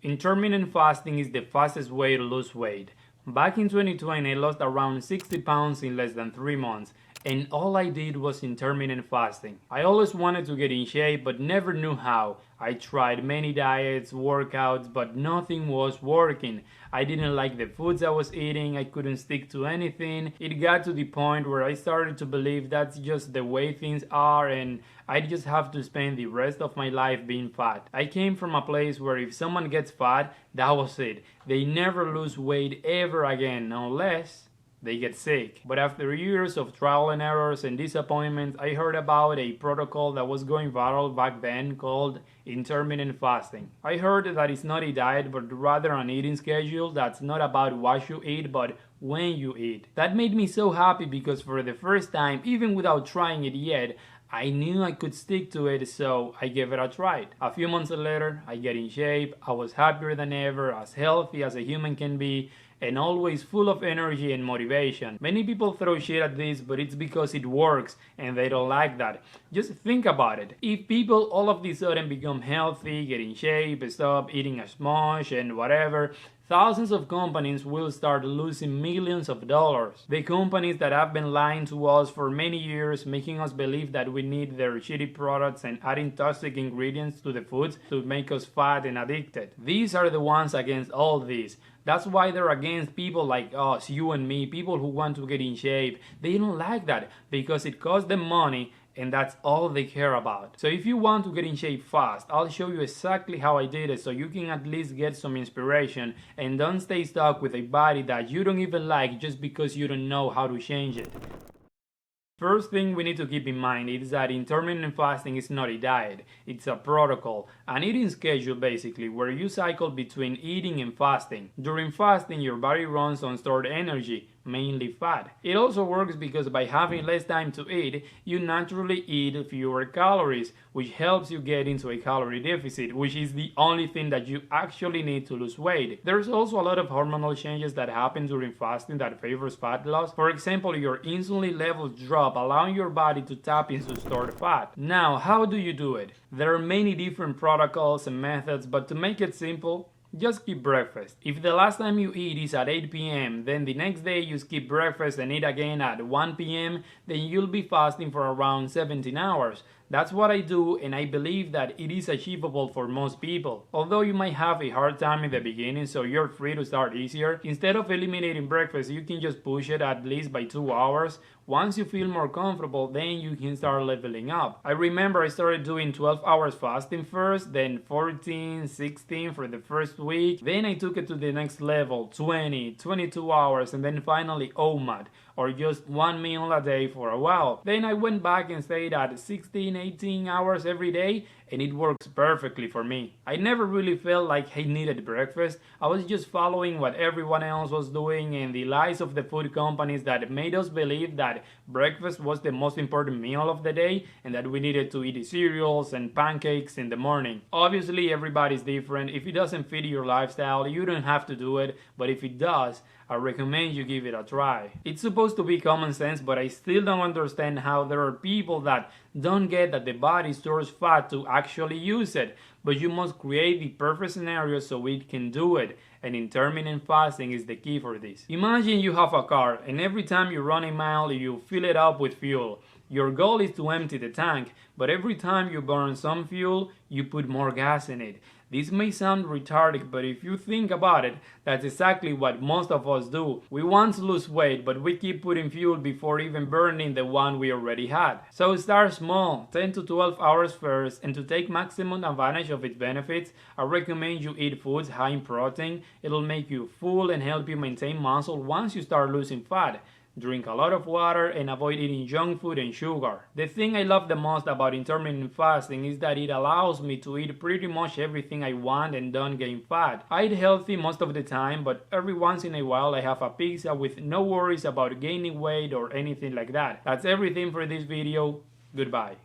Intermittent fasting is the fastest way to lose weight. Back in 2020, I lost around 60 pounds in less than 3 months, and all I did was intermittent fasting. I always wanted to get in shape, but never knew how. I tried many diets, workouts, but nothing was working. I didn't like the foods I was eating, I couldn't stick to anything. It got to the point where I started to believe that's just the way things are and I just have to spend the rest of my life being fat. I came from a place where if someone gets fat, that was it. They never lose weight ever again, unless they get sick. But after years of trial and errors and disappointments, I heard about a protocol that was going viral back then called intermittent fasting. I heard that it's not a diet but rather an eating schedule that's not about what you eat but when you eat. That made me so happy because for the first time, even without trying it yet, I knew I could stick to it, so I gave it a try. A few months later, I get in shape, I was happier than ever, as healthy as a human can be, and always full of energy and motivation. Many people throw shit at this, but it's because it works and they don't like that. Just think about it. If people all of a sudden become healthy, get in shape, stop eating as much and whatever, thousands of companies will start losing millions of dollars. The companies that have been lying to us for many years, making us believe that we need their shitty products and adding toxic ingredients to the foods to make us fat and addicted. These are the ones against all this. That's why they're against people like us, you and me, people who want to get in shape. They don't like that because it costs them money and that's all they care about. So if you want to get in shape fast, I'll show you exactly how I did it so you can at least get some inspiration and don't stay stuck with a body that you don't even like just because you don't know how to change it. First thing we need to keep in mind is that intermittent fasting is not a diet, it's a protocol, an eating schedule basically, where you cycle between eating and fasting. During fasting, your body runs on stored energy, mainly fat. It also works because by having less time to eat, you naturally eat fewer calories, which helps you get into a calorie deficit, which is the only thing that you actually need to lose weight. There's also a lot of hormonal changes that happen during fasting that favors fat loss. For example, your insulin levels drop, allowing your body to tap into stored fat. Now, how do you do it? There are many different protocols and methods, but to make it simple, just skip breakfast. If the last time you eat is at 8 p.m., then the next day you skip breakfast and eat again at 1 p.m., then you'll be fasting for around 17 hours. That's what I do, and I believe that it is achievable for most people. Although you might have a hard time in the beginning, so you're free to start easier. Instead of eliminating breakfast, you can just push it at least by 2 hours. Once you feel more comfortable, then you can start leveling up. I remember I started doing 12 hours fasting first, then 14, 16 for the first week. Then I took it to the next level, 20, 22 hours, and then finally OMAD, or just one meal a day for a while. Then I went back and stayed at 16, 18 hours every day, and it works perfectly for me. I never really felt like I needed breakfast. I was just following what everyone else was doing and the lies of the food companies that made us believe that breakfast was the most important meal of the day and that we needed to eat cereals and pancakes in the morning. Obviously, everybody's different. If it doesn't fit your lifestyle, you don't have to do it, but if it does, I recommend you give it a try. It's supposed to be common sense, but I still don't understand how there are people that don't get that the body stores fat to actually use it, but you must create the perfect scenario so it can do it, and intermittent fasting is the key for this. Imagine you have a car, and every time you run a mile, you fill it up with fuel. Your goal is to empty the tank, but every time you burn some fuel, you put more gas in it. This may sound retarded, but if you think about it, that's exactly what most of us do. We want to lose weight, but we keep putting fuel before even burning the one we already had. So start small, 10 to 12 hours first, and to take maximum advantage of its benefits, I recommend you eat foods high in protein. It'll make you full and help you maintain muscle once you start losing fat. Drink a lot of water and avoid eating junk food and sugar. The thing I love the most about intermittent fasting is that it allows me to eat pretty much everything I want and don't gain fat. I eat healthy most of the time, but every once in a while I have a pizza with no worries about gaining weight or anything like that. That's everything for this video. Goodbye.